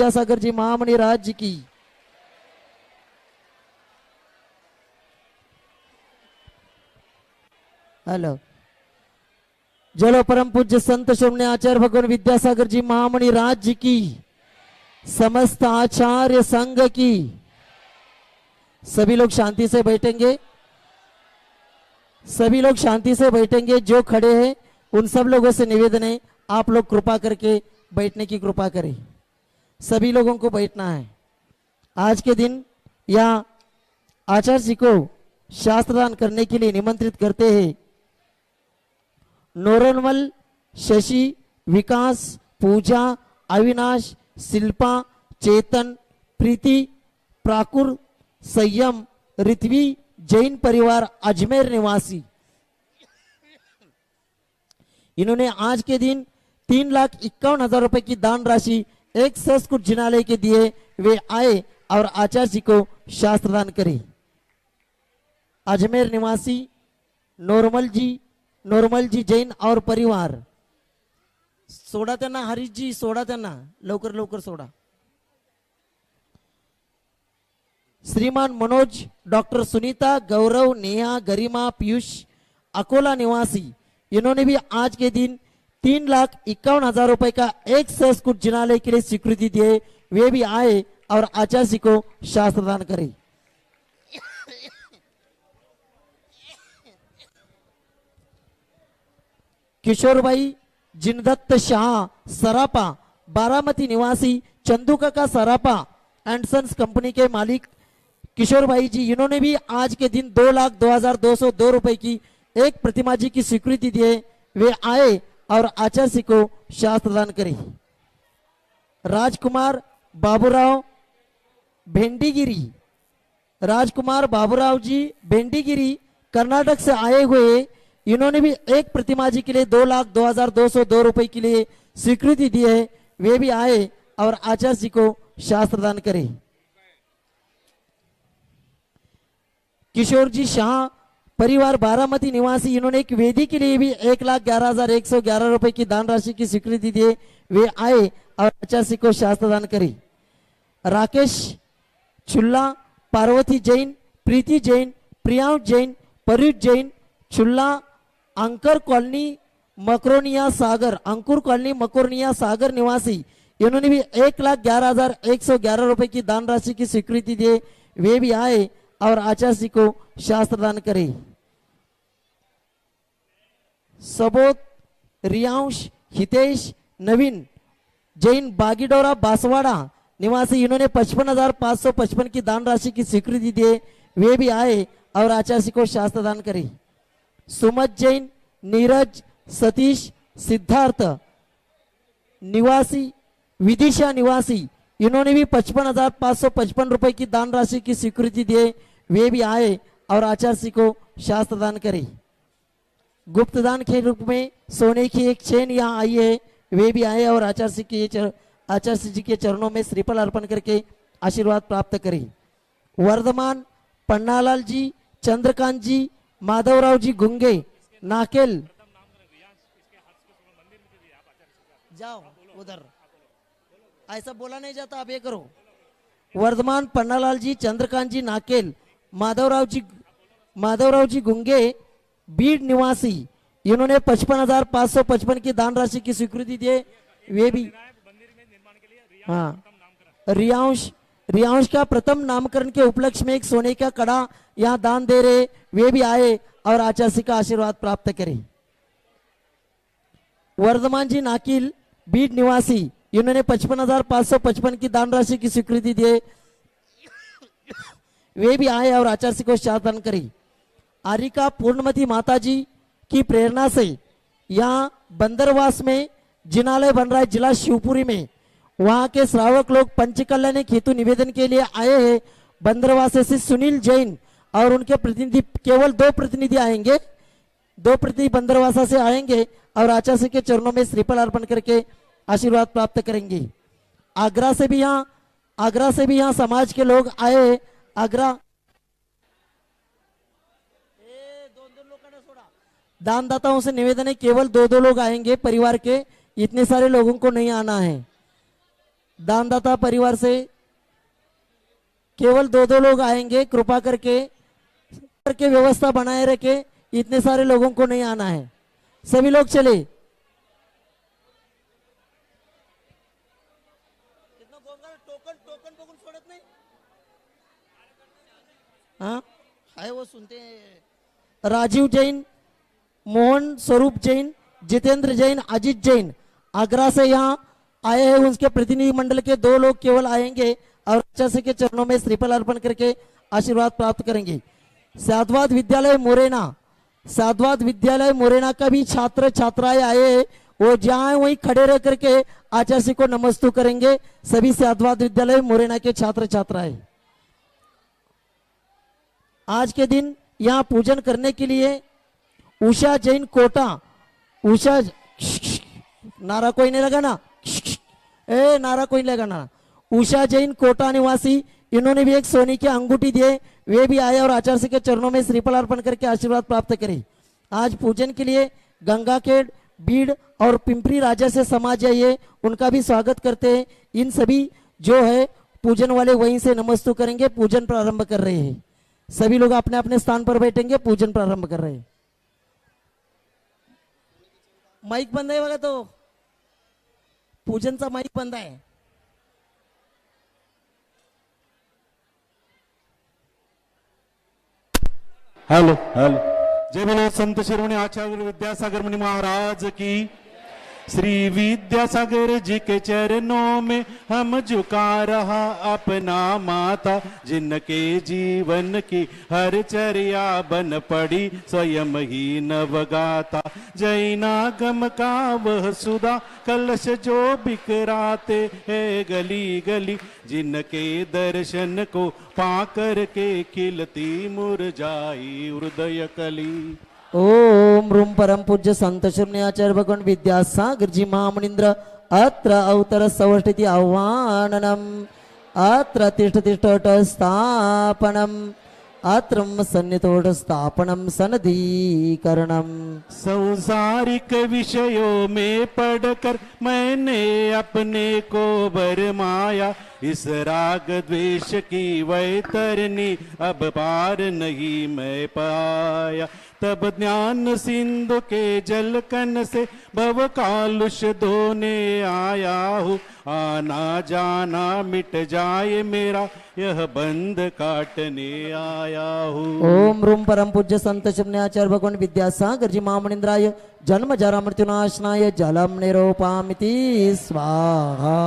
विद्यासागर जी महामणि राज्य की। हेलो जलो परम पूज्य संत श्रोमणी आचार्य भगवान विद्यासागर जी महामणि राज्य की, समस्त आचार्य संघ की। सभी लोग शांति से बैठेंगे, सभी लोग शांति से बैठेंगे। जो खड़े हैं उन सब लोगों से निवेदन है आप लोग कृपा करके बैठने की कृपा करें। सभी लोगों को बैठना है। आज के दिन या आचार्य जी को शास्त्रदान करने के लिए निमंत्रित करते हैं नोरनमल, शशि, विकास, पूजा, अविनाश, शिल्पा, चेतन, प्रीति, प्राकुर, संयम, ऋत्वी, जैन परिवार अजमेर निवासी। इन्होंने आज के दिन 3,51,000 रुपए की दान राशि एक संस्कृत जिनालय के दिए। वे आए और आचार्य जी को शास्त्रदान करे। अजमेर निवासी नॉर्मल जी जैन और परिवार। सोडा त्यांना हरीश जी, सोडा त्यांना लवकर लवकर सोडा। श्रीमान मनोज, डॉक्टर सुनीता, गौरव, नेहा, गरिमा, पीयूष अकोला निवासी। इन्होंने भी आज के दिन 3,51,000 रुपए का एक संस्कृत जिनालय के लिए स्वीकृति दिए। वे भी आए और आचार्य जी को शास्त्रदान करे। किशोरभाई जिनदत्त शाह सरापा, बारामती निवासी, चंदू काका सरापा एंड सन्स कंपनी के मालिक किशोर भाई जी। इन्होंने भी आज के दिन 2,02,202 रुपए की एक प्रतिमा जी की स्वीकृति दिए। वे आए और आचार्य जी को शास्त्रदान करे। राजकुमार बाबूराव भेंडीगिरी, राजकुमार बाबूराव जी भेंडीगिरी कर्नाटक से आए हुए। इन्होंने भी एक प्रतिमा जी के लिए 2,02,202 रुपए के लिए स्वीकृति दी है। वे भी आए और आचार्य जी को शास्त्रदान करे। किशोर जी शाह परिवार बारामती निवासी। इन्होंने एक वेदी के लिए भी 1,11,111 रुपए की दान राशि की स्वीकृति दी। वे आए और आचार्य जी को शास्त्रदान करे। राकेश चुल्ला, पार्वती जैन, प्रीति जैन, प्रियांश जैन, परुज जैन, चुल्ला, अंकुर कॉलोनी मकरोनिया सागर, अंकुर कॉलोनी मकरोनिया सागर निवासी। इन्होंने भी 1,11,111 रुपए की दान राशि की स्वीकृति दी। वे भी आए और आचार्य जी को शास्त्रदान करे। सबोध, रियांश, हितेश, नवीन जैन बागीडोरा बांसवाड़ा निवासी। इन्होंने 55,555 की दान राशि की स्वीकृति दी। वे भी आए और आचार्य जी को शास्त्रदान करे। सुमत जैन, नीरज, सतीश, सिद्धार्थ निवासी, विदिशा निवासी। इन्होंने भी 55,555 रुपए की दान राशि की स्वीकृति दी। वे भी आए और आचार्य जी को शास्त्रदान करे। गुप्तदान के रूप में सोने की एक चेन यहाँ आई है। वे भी आए और आचार्य जी के चरणों में श्रीफल अर्पण करके आशीर्वाद प्राप्त करे। वर्धमान पन्नालाल जी, चंद्रकांत जी, माधवराव जी गुंगे नाकेल। जाओ उधर, ऐसा बोला नहीं जाता, आप ये करो। वर्धमान पन्नालाल जी, चंद्रकांत जी नाकेल, माधवराव जी गुंगे बीड निवासी। इन्होंने 55,555 की दान राशि की स्वीकृति दी। वे भी हाँ। रियांश का प्रथम नामकरण के उपलक्ष्य में एक सोने का कड़ा यहाँ दान दे रहे। वे भी आए और आचार्य जी का आशीर्वाद प्राप्त करें। वर्धमान जी नाकिल बीड निवासी। इन्होंने 55,555 की दान राशि की स्वीकृति दी। वे भी आए और आचार्य जी को शास्त्रदान करें। आरिका पूर्णमती माता जी की प्रेरणा से यहाँ बंदरवास में जिनालय बन रहा है जिला शिवपुरी में। वहां के श्रावक लोग पंचकल्याण हेतु निवेदन के लिए आए हैं। बंदरवास से सुनील जैन और उनके प्रतिनिधि, केवल 2 प्रतिनिधि आएंगे, 2 प्रतिनिधि बंदरवासा से आएंगे और आचार्य के चरणों में श्रीफल अर्पण करके आशीर्वाद प्राप्त करेंगे। आगरा से भी यहाँ समाज के लोग आए हैं। आगरा दानदाताओं से निवेदन है केवल 2-2 लोग आएंगे परिवार के, इतने सारे लोगों को नहीं आना है। दानदाता परिवार से केवल 2-2 लोग आएंगे, कृपा करके व्यवस्था बनाए रखे। इतने सारे लोगों को नहीं आना है, सभी लोग चले। हाँ है वो सुनते हैं। राजीव जैन, मोहन स्वरूप जैन, जितेंद्र जैन, अजीत जैन आगरा से यहाँ आए हैं। उनके प्रतिनिधि मंडल के 2 लोग केवल आएंगे और आचार्य के चरणों में श्रीफल अर्पण करके आशीर्वाद प्राप्त करेंगे। साधवाद विद्यालय मोरेना का भी छात्र छात्राएं आए, वो जहाँ वहीं खड़े रह करके आचार्य को नमस्तु करेंगे। सभी साधवाद विद्यालय मोरेना के छात्र छात्राएं आज के दिन यहाँ पूजन करने के लिए उषा जैन कोटा, उषा नारा कोई नहीं लगाना, नारा कोई नहीं लगाना। उषा जैन कोटा निवासी, इन्होंने भी एक सोने की अंगूठी दिए, वे भी आए और आचार्य के चरणों में श्रीफल अर्पण करके आशीर्वाद प्राप्त करें। आज पूजन के लिए गंगाखेड़, बीड़ और पिंपरी राजा से समाज आइए, उनका भी स्वागत करते हैं। इन सभी जो है पूजन वाले वहीं से नमस्तु करेंगे। पूजन प्रारंभ कर रहे हैं, सभी लोग अपने अपने स्थान पर बैठेंगे। पूजन प्रारंभ कर रहे हैं। माइक बंद आहे बघा, तो पूजनचा माइक बंद आहे। Hello hello. जय बोलो संत शिरोमणि आचार्य विद्यासागर मुनि महाराज की। श्री विद्यासागर जी के चरणों में हम झुका रहा अपना माथा, जिनके जीवन की हर चर्या बन पड़ी स्वयं ही नवगाता। जैनागम का वह सुधा कलश जो बिखराते है गली गली, जिनके दर्शन को पाकर के खिलती मुरझाई हृदय कली। ओम रूम परम पूज्य संत शून्याचार्य भगवान विद्यासागर जी महामुनींद्र अत्र अवतर सवष्टिति आह्वाननम, अत्र तिष्ठ तिष्ठोट स्थापनम, अत्र सन्निधोट स्थापनम सनदीकरणम। संसारिक विषयों में पढ़कर मैंने अपने को भरमाया, इस राग द्वेष की वैतरणी अब पार नहीं मैं पाया। तब ज्ञान सिंधु के जलकन से भव कालुष धोने आया हूँ, आना जाना मिट जाए मेरा यह बंध काटने आया हूँ। ओम रूम परम पूज्य संत शून्याचार्य भगवान विद्यासागर जी महामुनींद्राय जन्म जरा मृत्युनाशनाय जलम निरूपामिति स्वाहा।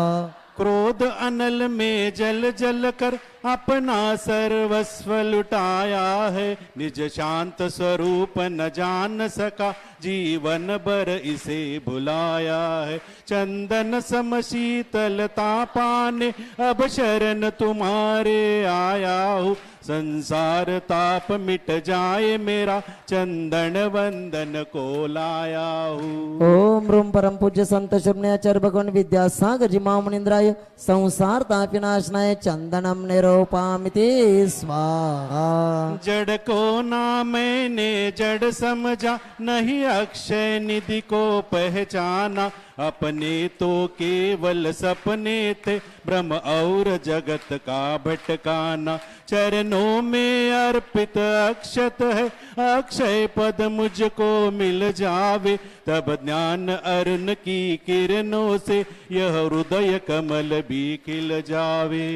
क्रोध अनल में जल जल कर अपना सर्वस्व लुटाया है, निज शांत स्वरूप न जान सका जीवन भर इसे भुलाया है। चंदन सम शीतलता पाने अब शरण तुम्हारे आया हूँ, संसार ताप मिट जाए मेरा चंदन वंदन को लाया हूँ। ओम रूम परम पूज्य संत शून्याचार्य भगवान विद्यासागर जी महामुनींद्राय संसार ताप विनाशनाय चंदनम निरूपामिति स्वाहा। जड़ को ना मैंने जड़ समझा, नहीं अक्षय निधि को पहचाना, अपने तो केवल सपने थे ब्रह्म और जगत का भटकाना। चरणों में अर्पित अक्षत है, अक्षय पद मुझको मिल जावे, तब ज्ञान अरुण की किरणों से यह हृदय कमल भी खिल जावे।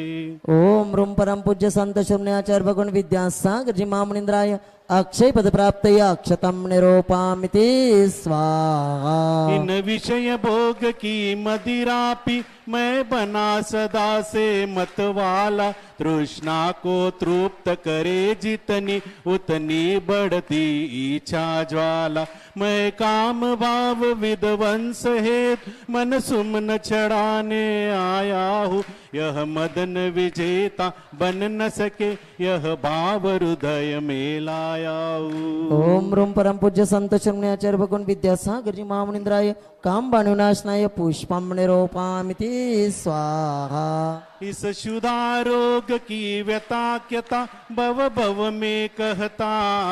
ओम रूम परम पूज्य संत शून्याचार्य भगवान विद्यासागर जी महामुनींद्राय अक्षय पद प्राप्त अक्षतम निरूपामिति स्वाहा। इन विषय भोग की मदिरा पी मैं बना सदा से मतवाला, तृष्णा को तृप्त करे जितनी उतनी बढ़ती इच्छा ज्वाला। मैं काम भाव विध्वंस हेत मन सुमन चढ़ाने आया हूँ, यह मदन विजेता बन न सके यह भाव हृदय में लाया हूँ। ओम रूम परम पूज्य संत शून्याचार्य भगवान विद्यासागर जी महामुनींद्राय काम बाणुनाशनाय पुष्पम निरूपामिति स्वाहा। इस क्षुधा रोग की व्यताक्यता भव भव में कहता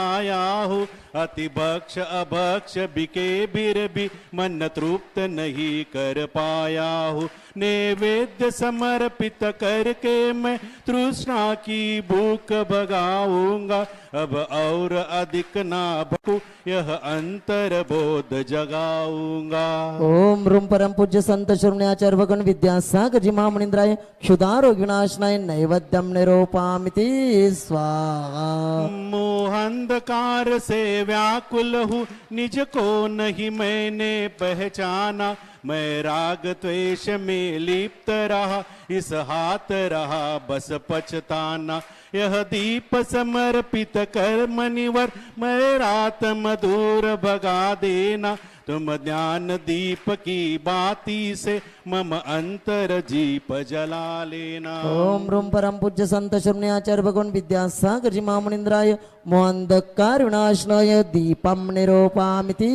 आया हूँ, अति भक्ष अभक्ष बिके बिर भी मन तृप्त नहीं कर पाया हूँ। नैवेद्य समर्पित करके मैं तृष्णा की भूख भगाऊंगा। अब और अधिक ना भूखूं, यह अंतर बोध जगाऊंगा। ओम रूम परम पूज्य संत शून्याचार्य भगवान विद्यासागर जी महामुनिंद्राय क्षुधारोग विनाशनाय नैवेद्यम निरूपामिति स्वाहा। मोहांधकार से व्याकुल हूँ, निज को नहीं मैंने पहचाना। मैं राग द्वेष में लिप्त रहा, इस हाथ रहा बस पछताना। यह दीप समर्पित कर मनिवर, मैं रात मधुर भगा देना। तुम ज्ञान दीप की बाती से मम अंतर जीप जला लेना। ओम रूम परम पूज्य संत शून्याचार्य भगवान विद्यासागर जी महामुनिंद्राय मोहांधकार विनाशनाय दीपम निरूपामिति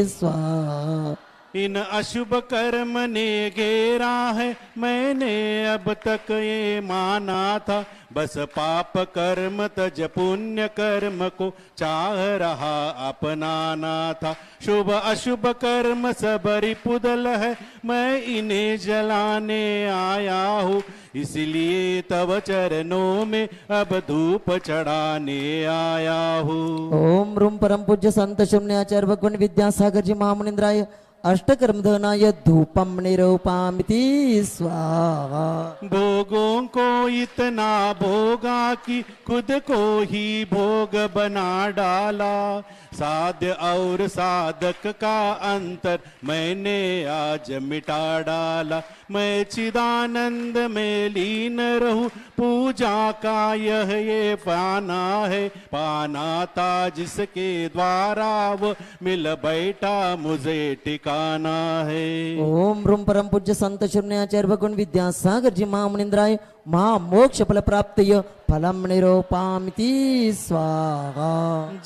स्वाहा। इन अशुभ कर्म ने घेरा है, मैंने अब तक ये माना था। बस पाप कर्म तज पुण्य कर्म को चाह रहा अपनाना था। शुभ अशुभ कर्म सब रिपुदल है, मैं इन्हें जलाने आया हूँ। इसलिए तव चरणों में अब धूप चढ़ाने आया हूँ। ओम रूम परम पूज्य संत शून्याचार्य भगवान विद्यासागर जी महामुनिंद्राय अष्टकर्मधनाय धूपम निरूपामिति स्वाहा। भोगों को इतना भोगा कि खुद को ही भोग बना डाला। साध्य और साधक का अंतर मैंने आज मिटा डाला। मैं चिदानंद में लीन रहूं, पूजा का यह ये पाना है। पाना था जिसके द्वारा वो मिल बैठा, मुझे ठिकाना है। ओम रूम परम पूज्य संत शून्याचार्य भगवान विद्यासागर जी महामुनिंद्राय महामोक्ष फल प्राप्तय फलम निरूपामिति स्वाहा।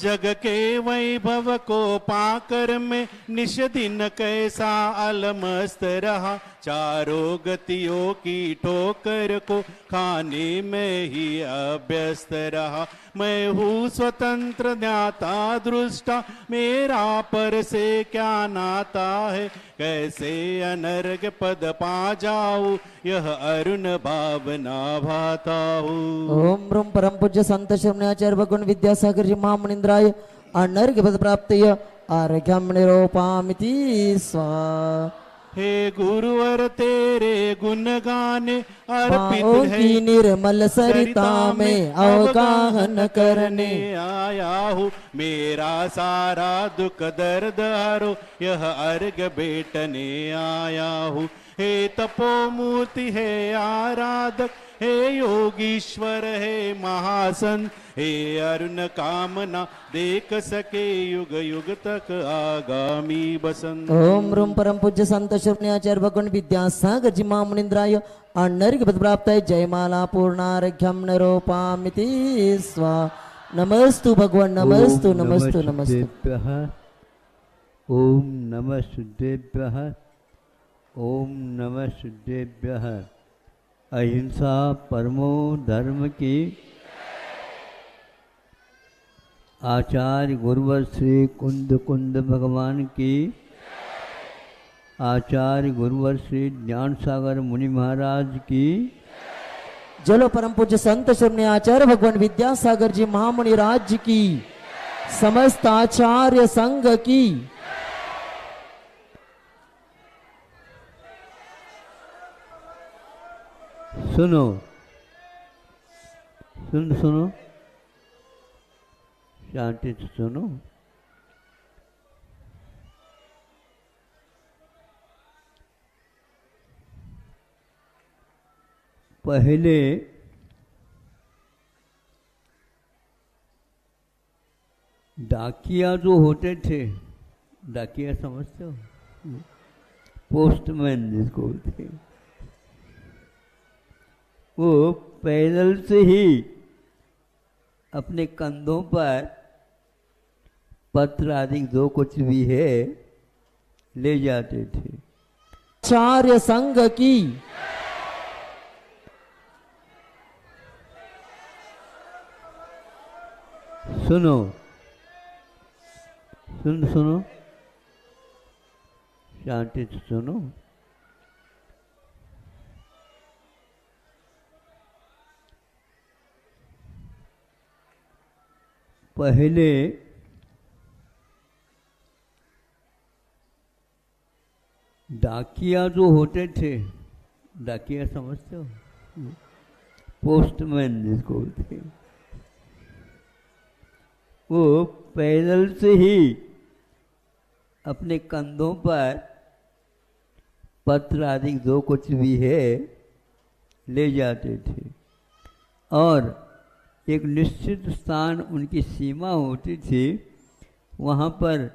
जग के वैभव को पाकर मैं निश दिन कैसा अलमस्त रहा। चारों गतियों की ठोकर को खाने में ही अभ्यस्त रहा। मैं हूँ स्वतंत्र ज्ञाता दृष्टा, मेरा पर से क्या नाता है। कैसे अनर्ग पद पा जाऊं, यह अरुण भावना भाता हूँ। ओम रूम परम पूज्य संत शून्याचार्य भगवान विद्यासागर जी महामुनिंद्राय अनर्घ्य पद प्राप्तय अर्घ्यम निरूपामिति स्वाहा। हे गुरुवर तेरे गुण गाने अर्पित पाँव है, की निर्मल सरिता में अवगाहन करने आया हूँ। मेरा सारा दुख दर्द हरो, यह अर्घ बेटने आया हूँ। हे तपोमूर्ति है आराधक, हे योगीश्वर है महासन। हे अरुण कामना देख सके युग युग तक आगामी बसंत। ओम रूम परम पूज्य संत शून्याचार्य भगवान विद्यासागर जी महामुनिंद्राय अनर्घ्य पद प्राप्तय जयमाला पूर्णार्घ्यम निरूपामिति स्वाहा। नमस्तु भगवान नमस्तु नमस्तु नमस्तु। ओम नमः शुद्धेभ्यः। ओम नमः शुद्धेभ्यः। अहिंसा परमो धर्म की। आचार्य गुरुवर श्री कुंद कुंद भगवान की। आचार्य गुरुवर श्री ज्ञान सागर मुनि महाराज की। जलो परम पूज्य संत शून्याचार्य भगवान विद्यासागर जी महामुनि राज्य की। समस्त आचार्य संघ की। सुनो सुनो शांति से सुनो। पहले डाकिया जो होते थे, डाकिया समझते हो, पोस्टमैन जिसको बोलते हैं, वो पैदल से ही अपने कंधों पर पत्र आदि जो कुछ भी है ले जाते थे। आचार्य संघ की। सुनो सुनो शांति से सुनो। पहले डाकिया जो होते थे, डाकिया समझते हो, पोस्टमैन जिसको बोलते हैं, वो पैदल से ही अपने कंधों पर पत्र आदि जो कुछ भी है ले जाते थे और एक निश्चित स्थान उनकी सीमा होती थी, वहाँ पर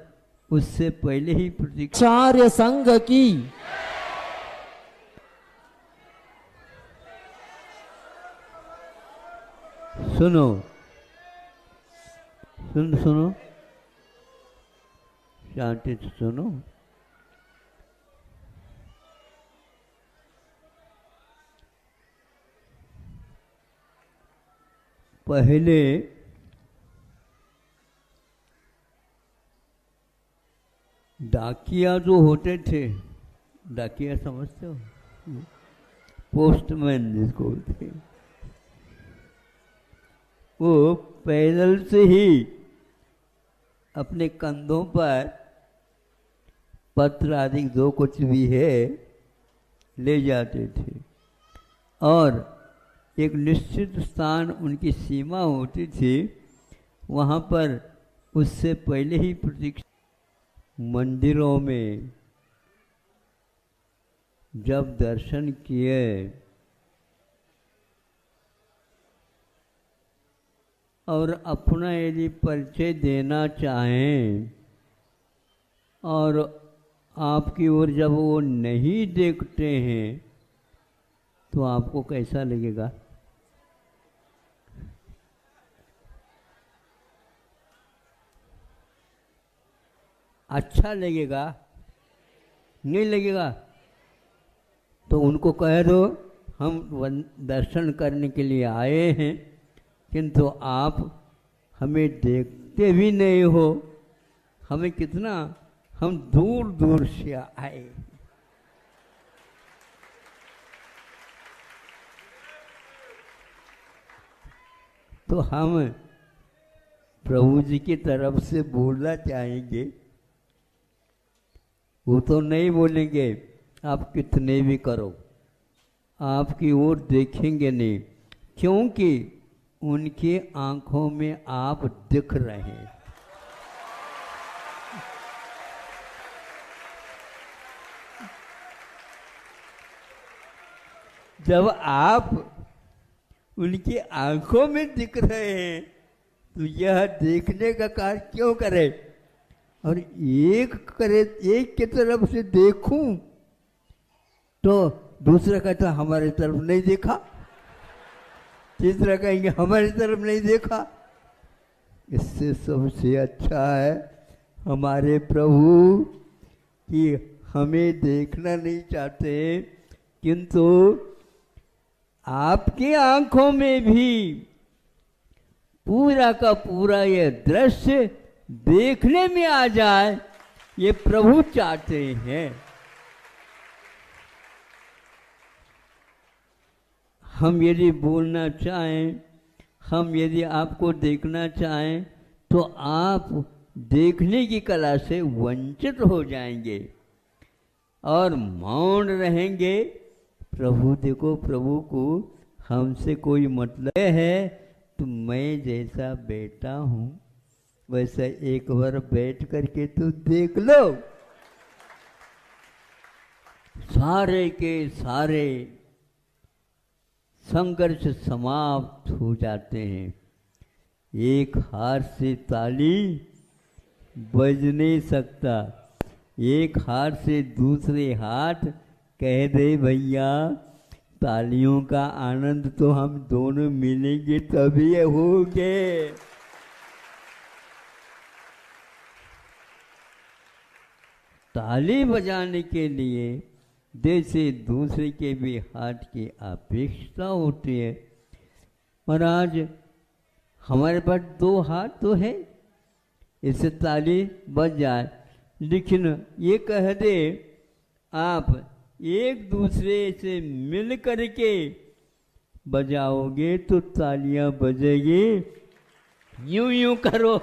उससे पहले ही प्रतीक्षा। आचार्य संघ की सुनो सुनो शांति से सुनो। पहले डाकिया जो होते थे, डाकिया समझते हो, पोस्टमैन जिसको बोलते हैं, वो पैदल से ही अपने कंधों पर पत्र आदि जो कुछ भी है ले जाते थे और एक निश्चित स्थान उनकी सीमा होती थी, वहाँ पर उससे पहले ही प्रतीक्षा। मंदिरों में जब दर्शन किए और अपना यदि परिचय देना चाहें और आपकी ओर जब वो नहीं देखते हैं तो आपको कैसा लगेगा? अच्छा लगेगा? नहीं लगेगा? तो उनको कह दो हम दर्शन करने के लिए आए हैं, किंतु आप हमें देखते भी नहीं हो। हमें कितना, हम दूर दूर से आए। तो हम प्रभु जी की तरफ से बोलना चाहेंगे, वो तो नहीं बोलेंगे आप कितने भी करो, आपकी ओर देखेंगे नहीं, क्योंकि उनके आंखों में आप दिख रहे हैं। जब आप उनकी आंखों में दिख रहे हैं तो यह देखने का कार्य क्यों करे? और एक करे, एक की तरफ से देखूं तो दूसरा कहता हमारी तरफ नहीं देखा, तीसरा कहेंगे हमारी तरफ नहीं देखा। इससे सबसे अच्छा है हमारे प्रभु कि हमें देखना नहीं चाहते, किंतु आपकी आंखों में भी पूरा का पूरा यह दृश्य देखने में आ जाए, ये प्रभु चाहते हैं। हम यदि बोलना चाहें, हम यदि आपको देखना चाहें तो आप देखने की कला से वंचित हो जाएंगे और मौन रहेंगे। प्रभु देखो, प्रभु को हमसे कोई मतलब है तो मैं जैसा बेटा हूँ वैसा एक बार बैठ करके तो देख लो। सारे के सारे संघर्ष समाप्त हो जाते हैं। एक हाथ से ताली बज नहीं सकता, एक हाथ से दूसरे हाथ कह दे भैया तालियों का आनंद तो हम दोनों मिलेंगे तभी होंगे। ताली बजाने के लिए जैसे दूसरे के भी हाथ की अपेक्षा होती है। महाराज हमारे पास दो हाथ तो है, इससे ताली बज जाए, लेकिन ये कह दे आप एक दूसरे से मिल करके बजाओगे तो तालियां बजेगी, यूं यूं करो,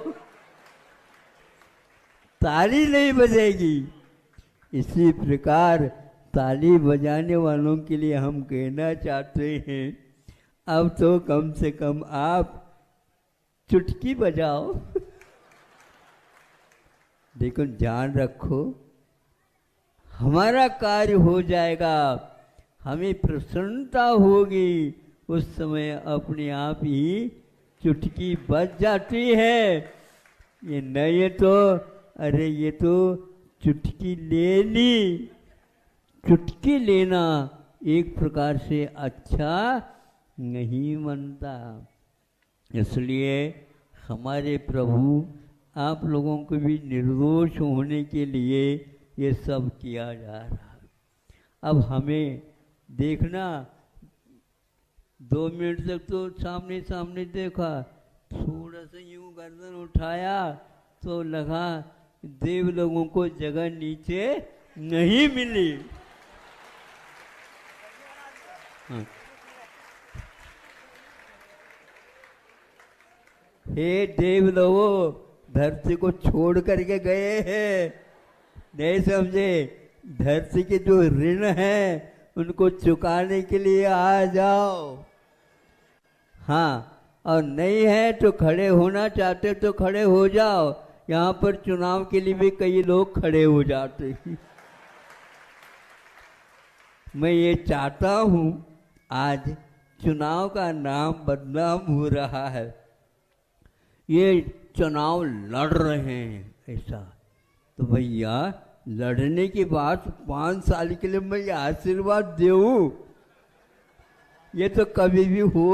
ताली नहीं बजेगी। इसी प्रकार ताली बजाने वालों के लिए हम कहना चाहते हैं, अब तो कम से कम आप चुटकी बजाओ। लेकिन ध्यान रखो, हमारा कार्य हो जाएगा, हमें प्रसन्नता होगी, उस समय अपने आप ही चुटकी बज जाती है। ये नहीं तो अरे ये तो चुटकी ले ली। चुटकी लेना एक प्रकार से अच्छा नहीं बनता। इसलिए हमारे प्रभु आप लोगों को भी निर्दोष होने के लिए ये सब किया जा रहा है। अब हमें देखना, 2 मिनट तक तो सामने सामने देखा, थोड़ा सा यूं गर्दन उठाया तो लगा देव लोगों को जगह नीचे नहीं मिली। हाँ। हे देव लोगों, धरती को छोड़ करके गए हैं, नहीं समझे? धरती के जो ऋण है उनको चुकाने के लिए आ जाओ। हाँ, और नहीं है तो खड़े होना चाहते तो खड़े हो जाओ। यहाँ पर चुनाव के लिए भी कई लोग खड़े हो जाते हैं। मैं ये चाहता हूँ आज चुनाव का नाम बदनाम हो रहा है, ये चुनाव लड़ रहे हैं ऐसा। तो भैया लड़ने के बाद 5 साल के लिए मैं आशीर्वाद दूँ, ये तो कभी भी हो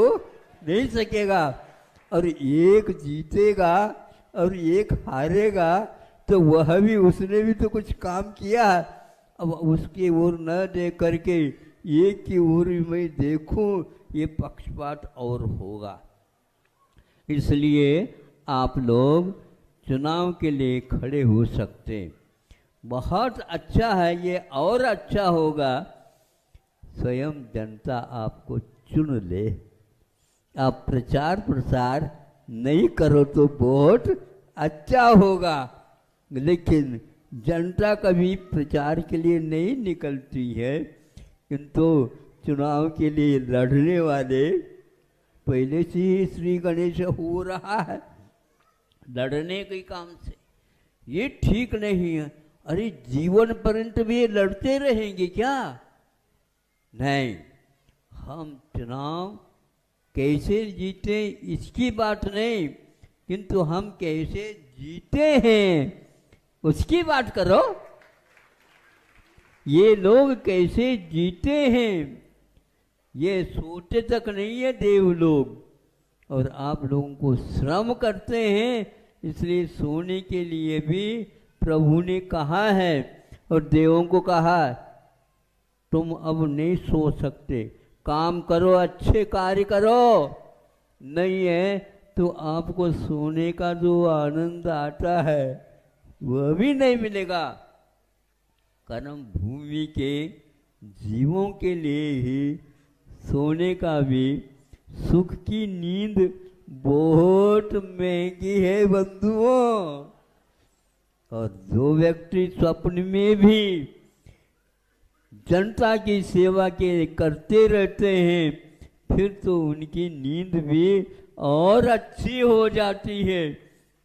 नहीं सकेगा। और एक जीतेगा और एक हारेगा, तो वह भी, उसने भी तो कुछ काम किया। अब उसकी ओर न देख करके एक की ओर मैं देखूं, ये पक्षपात और होगा। इसलिए आप लोग चुनाव के लिए खड़े हो सकते, बहुत अच्छा है ये। और अच्छा होगा स्वयं जनता आपको चुन ले। आप प्रचार प्रसार नहीं करो तो बहुत अच्छा होगा, लेकिन जनता कभी प्रचार के लिए नहीं निकलती है। किंतु चुनाव के लिए लड़ने वाले पहले से ही श्री गणेश हो रहा है लड़ने के काम से, ये ठीक नहीं है। अरे जीवन पर्यंत भी ये लड़ते रहेंगे क्या? नहीं, हम चुनाव कैसे जीते इसकी बात नहीं, किंतु हम कैसे जीते हैं उसकी बात करो। ये लोग कैसे जीते हैं ये सोचते तक नहीं है देव लोग। और आप लोगों को श्रम करते हैं, इसलिए सोने के लिए भी प्रभु ने कहा है और देवों को कहा तुम अब नहीं सो सकते, काम करो, अच्छे कार्य करो। नहीं है तो आपको सोने का जो आनंद आता है वह भी नहीं मिलेगा। कर्म भूमि के जीवों के लिए ही सोने का भी, सुख की नींद बहुत महंगी है बंधुओं। और जो व्यक्ति स्वप्न में भी जनता की सेवा के करते रहते हैं, फिर तो उनकी नींद भी और अच्छी हो जाती है,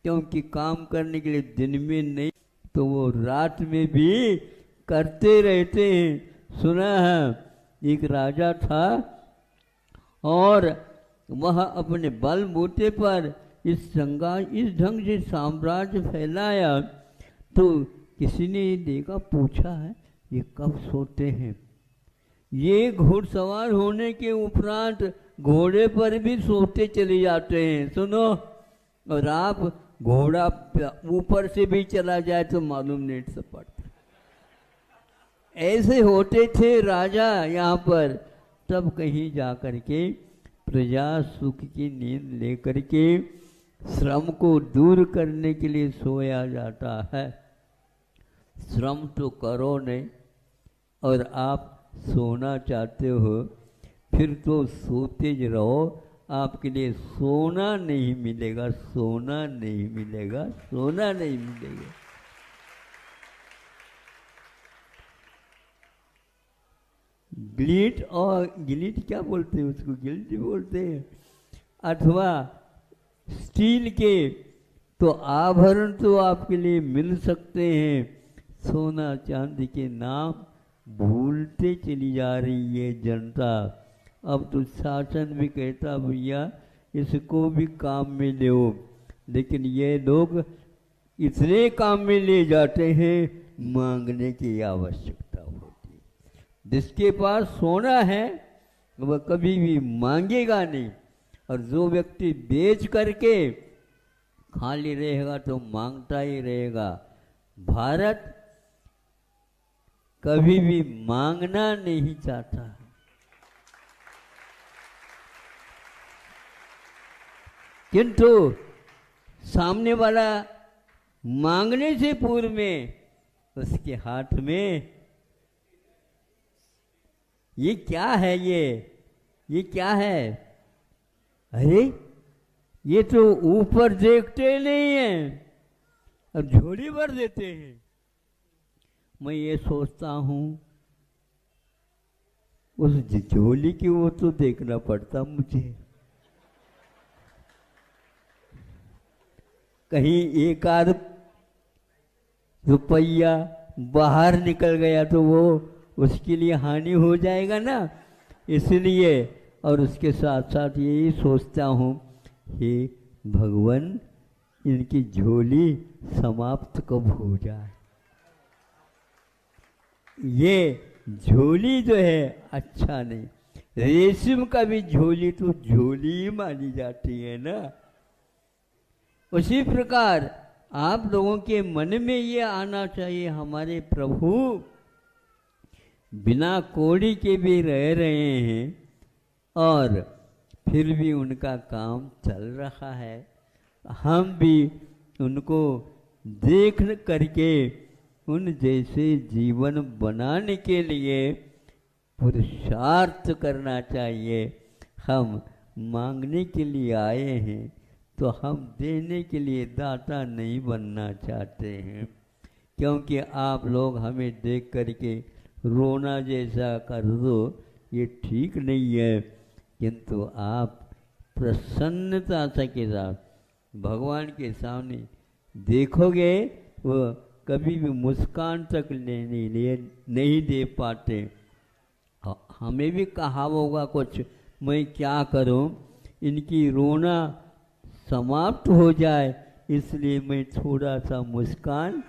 क्योंकि काम करने के लिए दिन में नहीं तो वो रात में भी करते रहते हैं। सुना है एक राजा था और वह अपने बलबूते पर इस ढंग से साम्राज्य फैलाया, तो किसी ने देखा, पूछा है ये कब सोते हैं? ये घुड़सवार होने के उपरांत घोड़े पर भी सोते चले जाते हैं। सुनो, और आप घोड़ा ऊपर से भी चला जाए तो मालूम नहीं से पड़ता। ऐसे होते थे राजा यहाँ पर। तब कहीं जा कर के प्रजा सुख की नींद लेकर के श्रम को दूर करने के लिए सोया जाता है। श्रम तो करो नहीं, और आप सोना चाहते हो, फिर तो सोते रहो, आपके लिए सोना नहीं मिलेगा, सोना नहीं मिलेगा, सोना नहीं मिलेगा। गिलीट, और गिलीट क्या बोलते हैं उसको, गिल्ट बोलते हैं, अथवा स्टील के तो आभरण तो आपके लिए मिल सकते हैं, सोना चांदी के नाम भूलते चली जा रही है जनता। अब तो शासन भी कहता भैया इसको भी काम में लो, लेकिन ये लोग इतने काम में ले जाते हैं मांगने की आवश्यकता होती है। जिसके पास सोना है वह कभी भी मांगेगा नहीं, और जो व्यक्ति बेच करके खाली रहेगा तो मांगता ही रहेगा। भारत कभी भी मांगना नहीं चाहता, किंतु सामने वाला मांगने से पूर्व में उसके हाथ में ये क्या है, ये क्या है, अरे ये तो ऊपर देखते नहीं है और झोली भर देते हैं। मैं ये सोचता हूँ उस झोली की वो तो देखना पड़ता मुझे, कहीं एक आध रुपया बाहर निकल गया तो वो उसके लिए हानि हो जाएगा ना, इसलिए। और उसके साथ साथ यही सोचता हूँ हे भगवान इनकी झोली समाप्त कब हो जाए। ये झोली जो है अच्छा नहीं, रेशम का भी झोली तो झोली ही मानी जाती है ना। उसी प्रकार आप लोगों के मन में ये आना चाहिए हमारे प्रभु बिना कोड़ी के भी रह रहे हैं और फिर भी उनका काम चल रहा है। हम भी उनको देख करके उन जैसे जीवन बनाने के लिए पुरुषार्थ करना चाहिए। हम मांगने के लिए आए हैं तो हम देने के लिए दाता नहीं बनना चाहते हैं, क्योंकि आप लोग हमें देख करके रोना जैसा कर दो ये ठीक नहीं है, किंतु आप प्रसन्नता के साथ भगवान के सामने देखोगे वो कभी भी मुस्कान तक नहीं दे पाते। हमें भी कहा होगा कुछ, मैं क्या करूं इनकी रोना समाप्त हो जाए, इसलिए मैं थोड़ा सा मुस्कान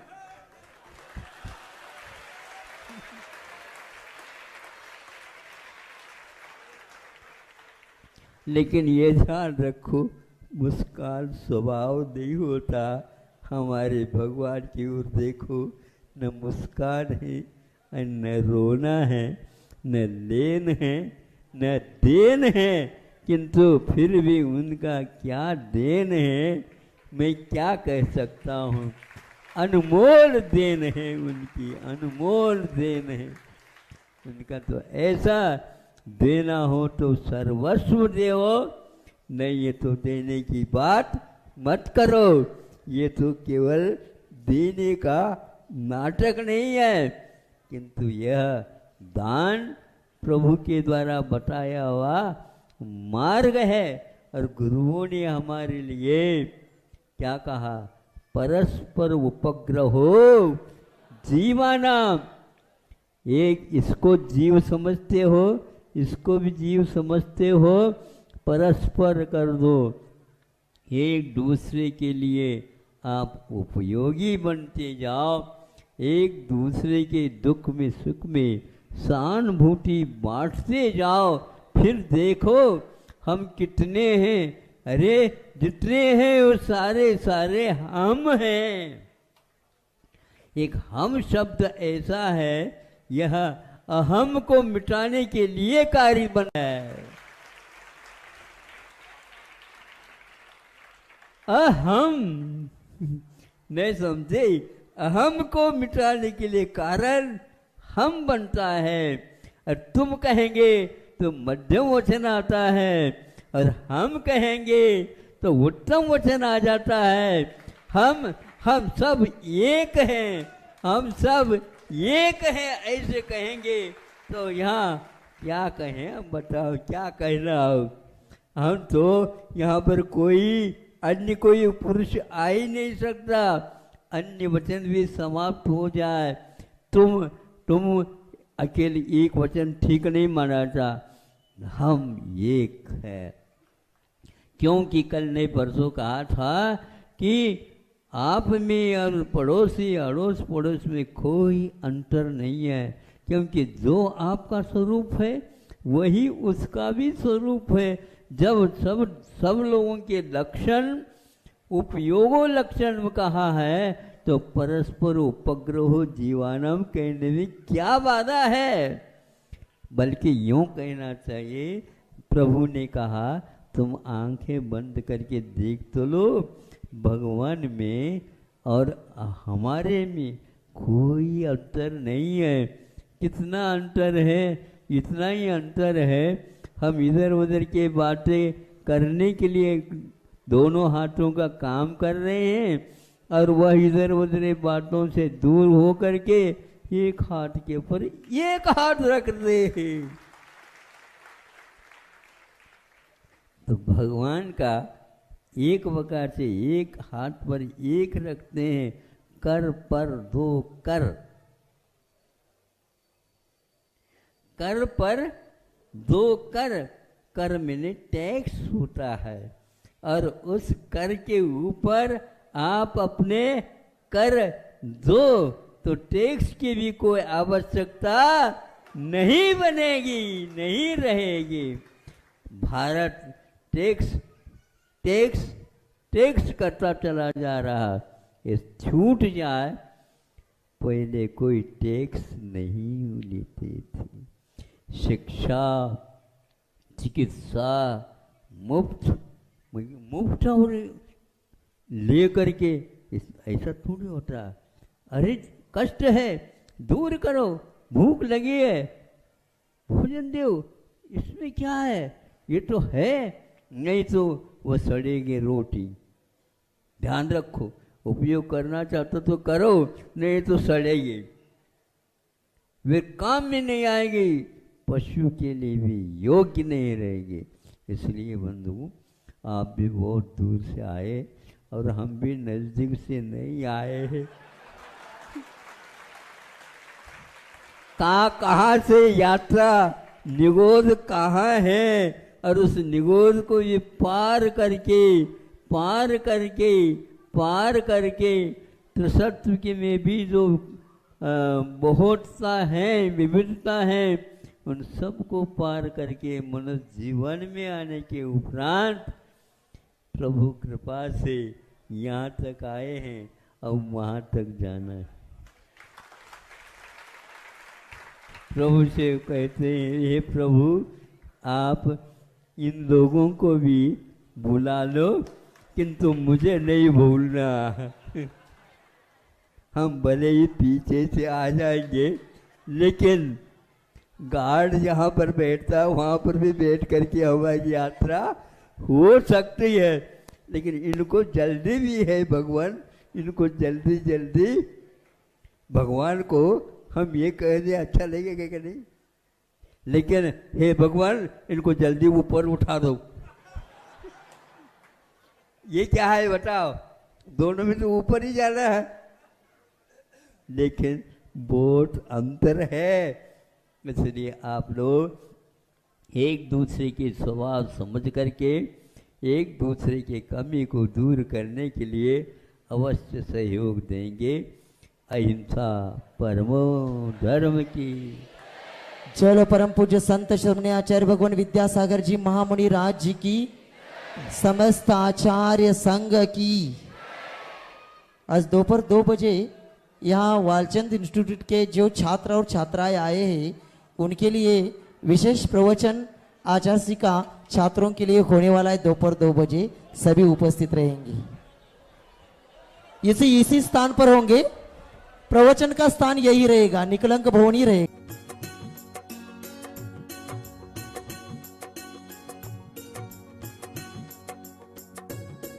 लेकिन ये ध्यान रखो मुस्कान स्वभाव नहीं होता। हमारे भगवान की ओर देखो, न मुस्कान है न रोना है, न लेन है न देन है, किंतु फिर भी उनका क्या देन है मैं क्या कह सकता हूँ। अनमोल देन है उनकी, अनमोल देन है उनका। तो ऐसा देना हो तो सर्वस्व देव, नहीं ये तो देने की बात मत करो, ये तो केवल देने का नाटक नहीं है, किंतु यह दान प्रभु के द्वारा बताया हुआ मार्ग है। और गुरुओं ने हमारे लिए क्या कहा, परस्पर उपग्रहो जीवानाम। एक इसको जीव समझते हो, इसको भी जीव समझते हो, परस्पर कर दो, एक दूसरे के लिए आप उपयोगी बनते जाओ, एक दूसरे के दुख में सुख में सहानुभूति बांटते जाओ। फिर देखो हम कितने हैं, अरे जितने हैं वो सारे सारे हम हैं। एक हम शब्द ऐसा है, यह अहम को मिटाने के लिए कार्य बना है। अहम नहीं समझे, अहम को मिटाने के लिए कारण हम बनता है। और तुम कहेंगे तो मध्यम वचन आता है, और हम कहेंगे तो उत्तम वचन आ जाता है। हम सब एक हैं, हम सब एक हैं, ऐसे कहेंगे तो यहाँ क्या कहें? अब बताओ क्या कहना हो? हम तो यहाँ पर अन्य कोई पुरुष आ ही नहीं सकता, अन्य वचन भी समाप्त हो जाए। तुम अकेले एक वचन ठीक नहीं माना था, हम एक है। क्योंकि कल ने परसों कहा था कि आप में और पड़ोसी अड़ोस पड़ोस में कोई अंतर नहीं है, क्योंकि जो आपका स्वरूप है वही उसका भी स्वरूप है। जब सब लोगों के लक्षण उपयोगो लक्षण कहा है तो परस्पर उपग्रहो जीवानम कहने में क्या बाधा है? बल्कि यूं कहना चाहिए, प्रभु ने कहा तुम आंखें बंद करके देख तो लो, भगवान में और हमारे में कोई अंतर नहीं है। कितना अंतर है? इतना ही अंतर है, हम इधर उधर के बातें करने के लिए दोनों हाथों का काम कर रहे हैं और वह इधर उधर बातों से दूर हो करके एक हाथ के ऊपर एक हाथ रख रहे हैं। तो भगवान का एक प्रकार से एक हाथ पर एक रखते हैं, कर पर दो कर, कर पर दो कर, कर मैंने टैक्स होता है और उस कर के ऊपर आप अपने कर दो तो टैक्स की भी कोई आवश्यकता नहीं बनेगी, नहीं रहेगी। भारत टैक्स टैक्स टैक्स करता चला जा रहा, ये छूट जाए। पहले कोई टैक्स नहीं लेते थे, शिक्षा चिकित्सा मुफ्त और ले करके, ऐसा थोड़ी होता। अरे कष्ट है दूर करो, भूख लगी है भोजन दो, इसमें क्या है? ये तो है, नहीं तो वो सड़ेगी रोटी। ध्यान रखो, उपयोग करना चाहते तो करो, नहीं तो सड़ेगी, वे काम में नहीं आएगी, पशु के लिए भी योग्य नहीं रहेगी। इसलिए बंधु, आप भी बहुत दूर से आए और हम भी नजदीक से नहीं आए हैं। कहाँ से यात्रा, निगोद कहाँ है, और उस निगोद को ये पार करके त्रिसत्व के में भी जो बहुत सा है, विविधता है, उन सबको पार करके मनुष्य जीवन में आने के उपरांत प्रभु कृपा से यहाँ तक आए हैं, अब वहाँ तक जाना है। प्रभु से कहते हैं, हे प्रभु आप इन लोगों को भी बुला लो, किंतु मुझे नहीं भूलना। हम भले ही पीछे से आ जाएंगे, लेकिन गार्ड जहाँ पर बैठता है वहाँ पर भी बैठ करके हमारी यात्रा हो सकती है। लेकिन इनको जल्दी भी है भगवान, इनको जल्दी जल्दी भगवान को हम ये कह दें अच्छा लगेगा कि नहीं? लेकिन हे भगवान इनको जल्दी ऊपर उठा दो, ये क्या है बताओ? दोनों में तो ऊपर ही जाना है, लेकिन बहुत अंतर है। इसलिए आप लोग एक दूसरे के स्वभाव समझ करके एक दूसरे के कमी को दूर करने के लिए अवश्य सहयोग देंगे। अहिंसा परमो धर्म की। चलो परम पूज्य संत श्रमणे आचार्य भगवान विद्यासागर जी महामुनि राज जी की, समस्त आचार्य संघ की। आज दोपहर 2 बजे यहाँ वालचंद इंस्टीट्यूट के जो छात्र और छात्राएं आए हैं उनके लिए विशेष प्रवचन आचार्य का छात्रों के लिए होने वाला है। दोपहर 2 बजे सभी उपस्थित रहेंगे, इसी स्थान पर होंगे। प्रवचन का स्थान यही रहेगा, निकलंक भवन ही रहेगा।